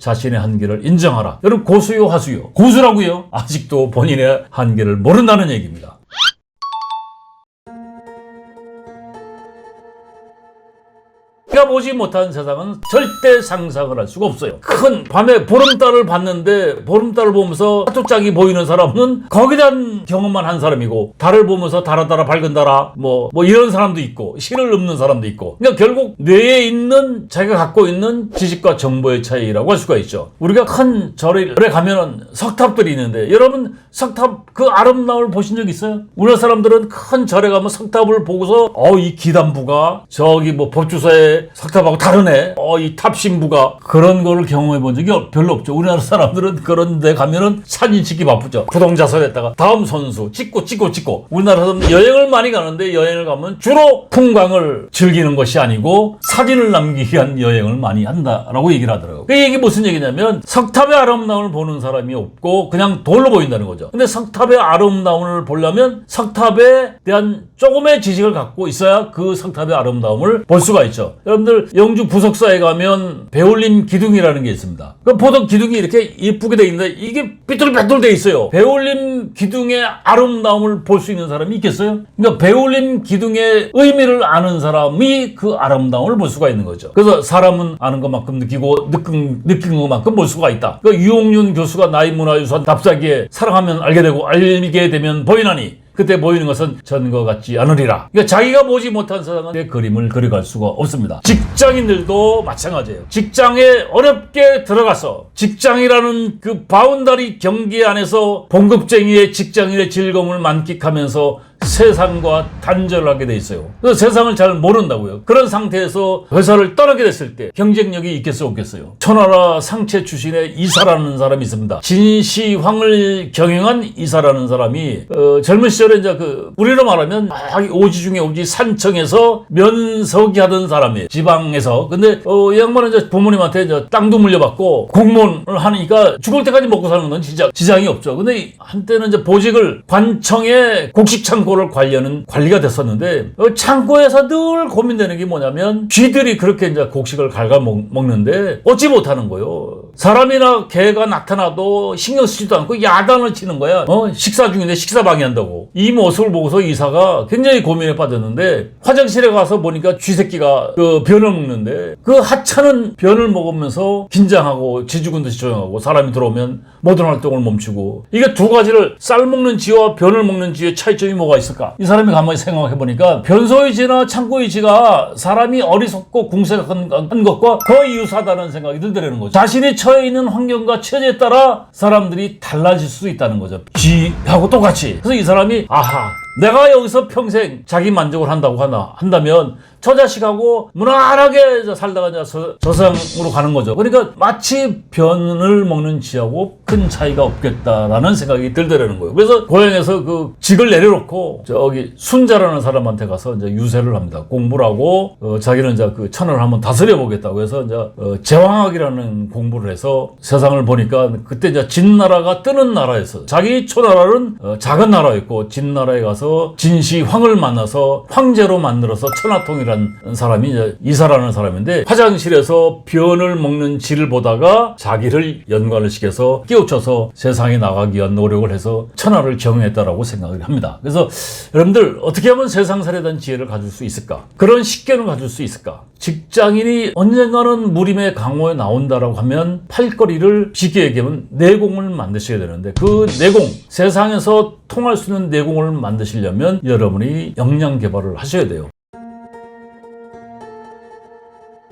자신의 한계를 인정하라. 여러분 고수요 하수요? 고수라고요? 아직도 본인의 한계를 모른다는 얘기입니다. 내가 보지 못한 세상은 절대 상상을 할 수가 없어요. 큰 밤에 보름달을 봤는데 보름달을 보면서 하토짝이 보이는 사람은 거기에 대한 경험만 한 사람이고, 달을 보면서 달아 밝은 달아 뭐 이런 사람도 있고 실을 읊는 사람도 있고, 그러니까 결국 뇌에 있는 자기가 갖고 있는 지식과 정보의 차이라고 할 수가 있죠. 우리가 큰 절에 가면은 석탑들이 있는데, 여러분 석탑 그 아름다움을 보신 적 있어요? 우리나라 사람들은 큰 절에 가면 석탑을 보고서 이 기단부가 저기 뭐 법주사에 석탑하고 다르네. 이 탑신부가, 그런 거를 경험해 본 적이 별로 없죠. 우리나라 사람들은 그런 데 가면은 사진 찍기 바쁘죠. 부동자석에다가 다음 선수 찍고. 우리나라 사람들 여행을 많이 가는데, 여행을 가면 주로 풍광을 즐기는 것이 아니고 사진을 남기기 위한 여행을 많이 한다라고 얘기를 하더라고요. 그 얘기 무슨 얘기냐면, 석탑의 아름다움을 보는 사람이 없고 그냥 돌로 보인다는 거죠. 근데 석탑의 아름다움을 보려면 석탑에 대한 조금의 지식을 갖고 있어야 그 석탑의 아름다움을 볼 수가 있죠. 여러분들 영주 부석사에 가면 배울림 기둥이라는 게 있습니다. 보통 기둥이 이렇게 예쁘게 돼 있는데 이게 삐뚤빼뚤 돼 있어요. 배울림 기둥의 아름다움을 볼 수 있는 사람이 있겠어요? 그러니까 배울림 기둥의 의미를 아는 사람이 그 아름다움을 볼 수가 있는 거죠. 그래서 사람은 아는 것만큼 느끼고 느낀 것만큼 볼 수가 있다. 그러니까 유홍윤 교수가 나이문화유산 답사기에 사랑하면 알게 되고 알게 되면 보이나니 그때 보이는 것은 전과 같지 않으리라. 그러니까 자기가 보지 못한 세상은 내 그림을 그려갈 수가 없습니다. 직장인들도 마찬가지예요. 직장에 어렵게 들어가서 직장이라는 그 바운더리 경계 안에서 봉급쟁이의 직장인의 즐거움을 만끽하면서 세상과 단절을 하게 돼 있어요. 그래서 세상을 잘 모른다고요. 그런 상태에서 회사를 떠나게 됐을 때 경쟁력이 있겠어요, 없겠어요? 천하라 상체 출신의 이사라는 사람이 있습니다. 진시황을 경영한 이사라는 사람이 젊은 시절에 이제 우리로 말하면 오지 중에 오지 산청에서 면서기 하던 사람이에요. 지방에서. 근데 이 양반은 이제 부모님한테 이제 땅도 물려받고 공무원을 하니까 죽을 때까지 먹고 사는 건 진짜 지장이 없죠. 근데 한때는 이제 보직을 관청의 곡식 창고를 관리하는 관리가 됐었는데, 창고에서 늘 고민되는 게 뭐냐면 쥐들이 그렇게 이제 곡식을 갉아먹는데 얻지 못하는 거예요. 사람이나 개가 나타나도 신경 쓰지도 않고 야단을 치는 거야. 식사 중인데 식사 방해한다고. 이 모습을 보고서 이사가 굉장히 고민에 빠졌는데, 화장실에 가서 보니까 쥐새끼가 그 변을 먹는데, 그 하찮은 변을 먹으면서 긴장하고 지죽은 듯이 조용하고 사람이 들어오면 모든 활동을 멈추고, 이게 두 가지를 쌀 먹는 쥐와 변을 먹는 쥐의 차이점이 뭐가 있을까? 이 사람이 가만히 생각해보니까 변소의 쥐나 창고의 쥐가 사람이 어리석고 궁색한 것과 거의 유사하다는 생각이 들더라는 거죠. 자신이 처해 있는 환경과 처지에 따라 사람들이 달라질 수 있다는 거죠. 쥐하고 똑같이. 그래서 이 사람이 내가 여기서 평생 자기 만족을 한다면 저 자식하고 무난하게 살다가 저 세상으로 가는 거죠. 그러니까 마치 변을 먹는 쥐하고 큰 차이가 없겠다라는 생각이 들더라는 거예요. 그래서 고향에서 그 직을 내려놓고 저기 순자라는 사람한테 가서 이제 유세를 합니다. 공부를 하고 자기는 이제 그 천하를 한번 다스려 보겠다고 해서 이제 제왕학이라는 공부를 해서 세상을 보니까, 그때 이제 진나라가 뜨는 나라였어요. 자기 초나라는 작은 나라였고, 진나라에 가서 진시황을 만나서 황제로 만들어서 천하통이라는 사람이 이제 이사라는 사람인데, 화장실에서 변을 먹는 쥐를 보다가 자기를 연관을 시켜서 깨우쳐서 세상에 나가기 위한 노력을 해서 천하를 경영했다라고 생각을 합니다. 그래서 여러분들 어떻게 하면 세상살이에 대한 지혜를 가질 수 있을까? 그런 식견을 가질 수 있을까? 직장인이 언젠가는 무림의 강호에 나온다라고 하면 팔거리를 쉽게 얘기하면 내공을 만드셔야 되는데, 그 내공, 세상에서 통할 수 있는 내공을 만드시려면 여러분이 역량 개발을 하셔야 돼요.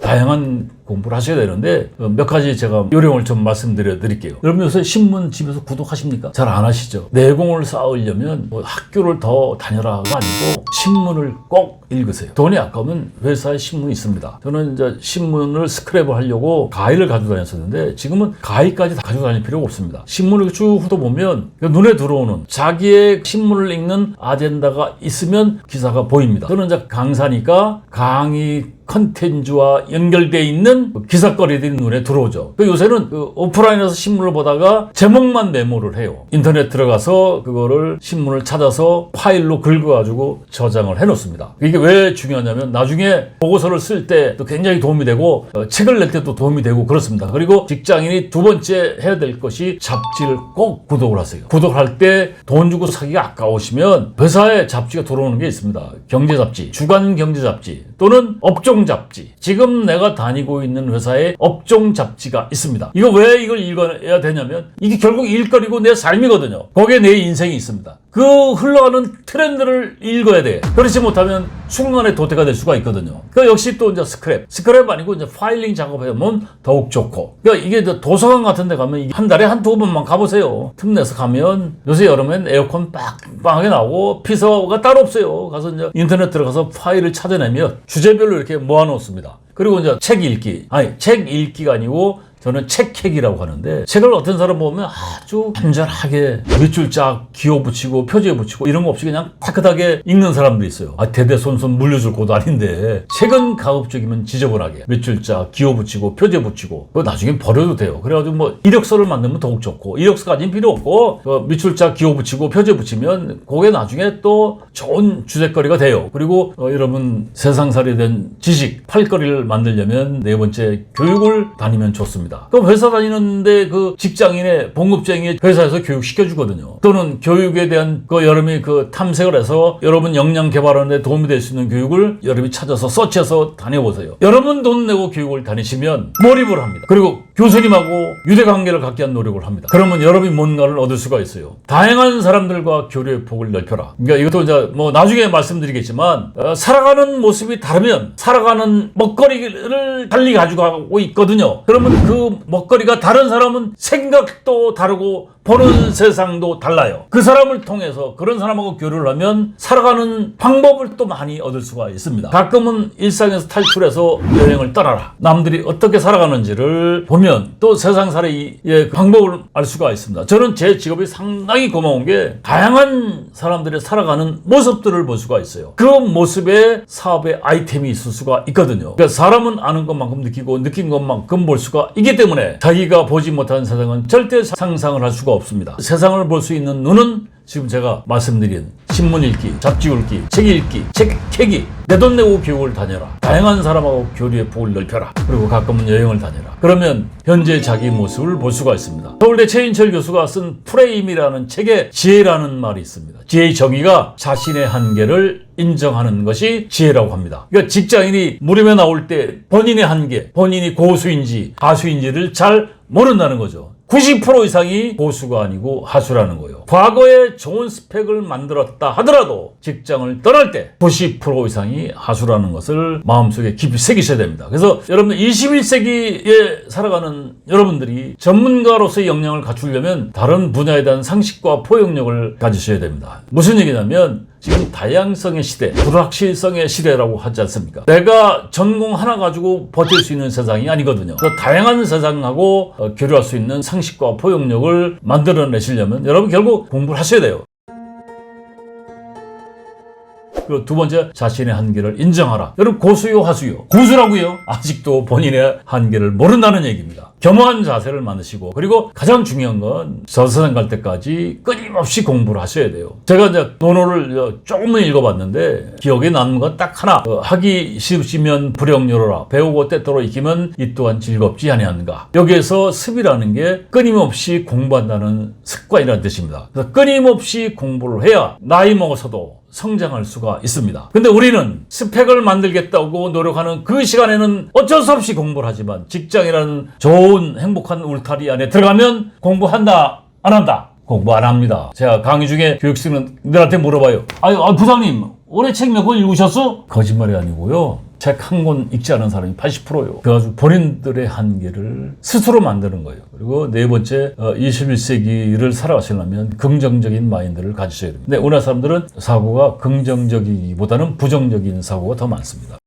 다양한 공부를 하셔야 되는데, 몇 가지 제가 요령을 좀 말씀드려 드릴게요. 여러분 요새 신문 집에서 구독하십니까? 잘 안 하시죠? 내공을 쌓으려면 학교를 더 다녀라가 아니고 신문을 꼭 읽으세요. 돈이 아까우면 회사에 신문이 있습니다. 저는 이제 신문을 스크랩을 하려고 가위를 가지고 다녔었는데, 지금은 가위까지 다 가지고 다닐 필요가 없습니다. 신문을 쭉 훑어보면 눈에 들어오는 자기의 신문을 읽는 아젠다가 있으면 기사가 보입니다. 저는 이제 강사니까 강의 컨텐츠와 연결되어 있는 기사거리들이 눈에 들어오죠. 요새는 오프라인에서 신문을 보다가 제목만 메모를 해요. 인터넷 들어가서 그거를 신문을 찾아서 파일로 긁어가지고 저장을 해놓습니다. 이게 왜 중요하냐면 나중에 보고서를 쓸 때도 굉장히 도움이 되고 책을 낼 때도 도움이 되고 그렇습니다. 그리고 직장인이 두 번째 해야 될 것이 잡지를 꼭 구독을 하세요. 구독할 때 돈 주고 사기가 아까우시면 회사에 잡지가 들어오는 게 있습니다. 경제잡지, 주간 경제잡지 또는 업종잡지. 지금 내가 다니고 있는 회사에 업종잡지가 있습니다. 이거 왜 이걸 읽어야 되냐면 이게 결국 일거리고 내 삶이거든요. 거기에 내 인생이 있습니다. 그 흘러가는 트렌드를 읽어야 돼. 그렇지 못하면 순간의 도태가 될 수가 있거든요. 그 역시 또 이제 스크랩 아니고 이제 파일링 작업하면 더욱 좋고. 그러니까 이게 도서관 같은 데 가면 한 달에 한두 번만 가보세요. 틈내서 가면 요새 여름엔 에어컨 빵빵하게 나오고 피서가 따로 없어요. 가서 이제 인터넷 들어가서 파일을 찾아내면 주제별로 이렇게 모아놓습니다. 그리고 이제 책 읽기가 아니고 저는 책핵이라고 하는데 책을 어떤 사람 보면 아주 간절하게 밑줄 쫙 기호 붙이고 표지에 붙이고 이런 거 없이 그냥 깨끗하게 읽는 사람도 있어요. 대대손손 물려줄 것도 아닌데 책은 가급적이면 지저분하게 밑줄 쫙 기호 붙이고 표지에 붙이고 그거 나중에 버려도 돼요. 그래가지고 뭐 이력서를 만들면 더욱 좋고 이력서까지는 필요 없고 밑줄 쫙 기호 붙이고 표지에 붙이면 그게 나중에 또 좋은 주제거리가 돼요. 그리고 여러분 세상살이 된 지식 팔거리를 만들려면 네 번째 교육을 다니면 좋습니다. 그럼 회사 다니는데 그 직장인의 봉급쟁이 회사에서 교육시켜주거든요. 또는 교육에 대한 여러분이 탐색을 해서 여러분 역량 개발하는 데 도움이 될 수 있는 교육을 여러분이 찾아서 서치해서 다녀보세요. 여러분 돈 내고 교육을 다니시면 몰입을 합니다. 그리고 교수님하고 유대관계를 갖기 위한 노력을 합니다. 그러면 여러분이 뭔가를 얻을 수가 있어요. 다양한 사람들과 교류의 폭을 넓혀라. 그러니까 이것도 이제 뭐 나중에 말씀드리겠지만 살아가는 모습이 다르면 살아가는 먹거리를 달리 가지고 있거든요. 그러면 그 먹거리가 다른 사람은 생각도 다르고 보는 세상도 달라요. 그 사람을 통해서 그런 사람하고 교류를 하면 살아가는 방법을 또 많이 얻을 수가 있습니다. 가끔은 일상에서 탈출해서 여행을 떠나라. 남들이 어떻게 살아가는지를 보면 또 세상살이의 방법을 알 수가 있습니다. 저는 제 직업이 상당히 고마운 게 다양한 사람들의 살아가는 모습들을 볼 수가 있어요. 그 모습에 사업의 아이템이 있을 수가 있거든요. 그러니까 사람은 아는 것만큼 느끼고 느낀 것만큼 볼 수가 있기 때문에 자기가 보지 못하는 세상은 절대 상상을 할 수가 없습니다. 세상을 볼 수 있는 눈은 지금 제가 말씀드린 신문 읽기, 잡지 읽기, 책 읽기, 책 캐기, 내 돈 내고 교육을 다녀라. 다양한 사람하고 교류의 폭을 넓혀라. 그리고 가끔은 여행을 다녀라. 그러면 현재 자기 모습을 볼 수가 있습니다. 서울대 최인철 교수가 쓴 프레임이라는 책에 지혜라는 말이 있습니다. 지혜의 정의가 자신의 한계를 인정하는 것이 지혜라고 합니다. 그러니까 직장인이 무림에 나올 때 본인의 한계, 본인이 고수인지 하수인지를 잘 모른다는 거죠. 90% 이상이 고수가 아니고 하수라는 거예요. 과거에 좋은 스펙을 만들었다 하더라도 직장을 떠날 때 90% 이상이 하수라는 것을 마음속에 깊이 새기셔야 됩니다. 그래서 여러분들 21세기에 살아가는 여러분들이 전문가로서의 역량을 갖추려면 다른 분야에 대한 상식과 포용력을 가지셔야 됩니다. 무슨 얘기냐면 지금 다양성의 시대, 불확실성의 시대라고 하지 않습니까? 내가 전공 하나 가지고 버틸 수 있는 세상이 아니거든요. 그래서 다양한 세상하고 교류할 수 있는 상식과 포용력을 만들어내시려면 여러분 결국 공부를 하셔야 돼요. 그리고 두 번째, 자신의 한계를 인정하라. 여러분 고수요 하수요? 고수라고요? 아직도 본인의 한계를 모른다는 얘기입니다. 겸허한 자세를 만드시고 그리고 가장 중요한 건 저 세상 갈 때까지 끊임없이 공부를 하셔야 돼요. 제가 이제 논어를 조금은 읽어봤는데 기억에 남는 건 딱 하나. 하기 싫으시면 불영요로라. 배우고 때때로 익히면 이 또한 즐겁지 아니한가. 여기에서 습이라는 게 끊임없이 공부한다는 습관이라는 뜻입니다. 그래서 끊임없이 공부를 해야 나이 먹어서도 성장할 수가 있습니다. 근데 우리는 스펙을 만들겠다고 노력하는 그 시간에는 어쩔 수 없이 공부를 하지만 직장이라는 좋은 행복한 울타리 안에 들어가면 공부한다 안 한다? 공부 안 합니다. 제가 강의 중에 교육생들한테 물어봐요. 부장님 올해 책 몇 권 읽으셨어? 거짓말이 아니고요. 책 한 권 읽지 않은 사람이 80%예요. 그래가지고 본인들의 한계를 스스로 만드는 거예요. 그리고 네 번째, 21세기를 살아가시려면 긍정적인 마인드를 가지셔야 됩니다. 근데 우리나라 사람들은 사고가 긍정적이기보다는 부정적인 사고가 더 많습니다.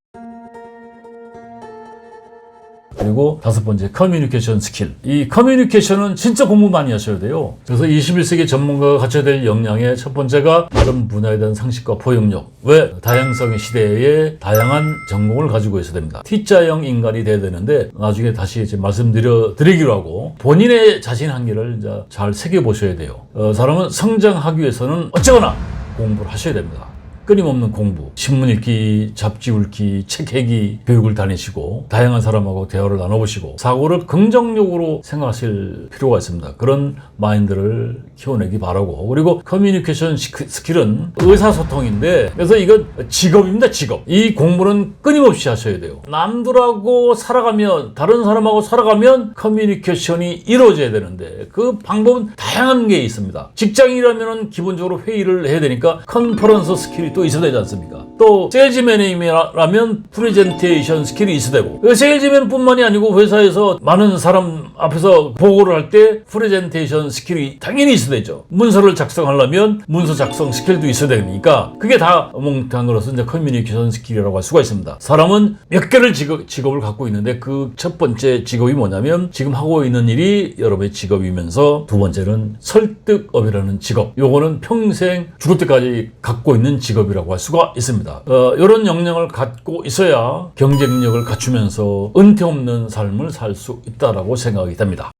그리고 5번째 커뮤니케이션 스킬. 이 커뮤니케이션은 진짜 공부 많이 하셔야 돼요. 그래서 21세기 전문가가 갖춰야 될 역량의 첫 번째가 다른 분야에 대한 상식과 포용력. 왜? 다양성의 시대에 다양한 전공을 가지고 있어야 됩니다. T자형 인간이 돼야 되는데 나중에 다시 이제 말씀드리기로 하고 본인의 자신 한계를 이제 잘 새겨보셔야 돼요. 사람은 성장하기 위해서는 어쩌거나 공부를 하셔야 됩니다. 끊임없는 공부, 신문 읽기, 잡지 읽기, 책 읽기, 교육을 다니시고 다양한 사람하고 대화를 나눠보시고 사고를 긍정적으로 생각하실 필요가 있습니다. 그런 마인드를 키워내기 바라고. 그리고 커뮤니케이션 스킬은 의사소통인데 그래서 이건 직업입니다. 직업. 이 공부는 끊임없이 하셔야 돼요. 남들하고 살아가면 다른 사람하고 살아가면 커뮤니케이션이 이루어져야 되는데 그 방법은 다양한 게 있습니다. 직장이라면 기본적으로 회의를 해야 되니까 컨퍼런스 스킬이 또 있어야 되지 않습니까? 또 세일즈맨이라면 프레젠테이션 스킬이 있어야 되고 세일즈맨뿐만이 아니고 회사에서 많은 사람 앞에서 보고를 할 때 프레젠테이션 스킬이 당연히 있어야 되죠. 문서를 작성하려면 문서 작성 스킬도 있어야 되니까 그게 다 몽땅 걸어서 이제 커뮤니케이션 스킬이라고 할 수가 있습니다. 사람은 몇 개를 직업을 갖고 있는데 그 첫 번째 직업이 뭐냐면 지금 하고 있는 일이 여러분의 직업이면서 두 번째는 설득업이라는 직업. 요거는 평생 죽을 때까지 갖고 있는 직업이라고 할 수가 있습니다. 이런 역량을 갖고 있어야 경쟁력을 갖추면서 은퇴 없는 삶을 살 수 있다라고 생각이 됩니다.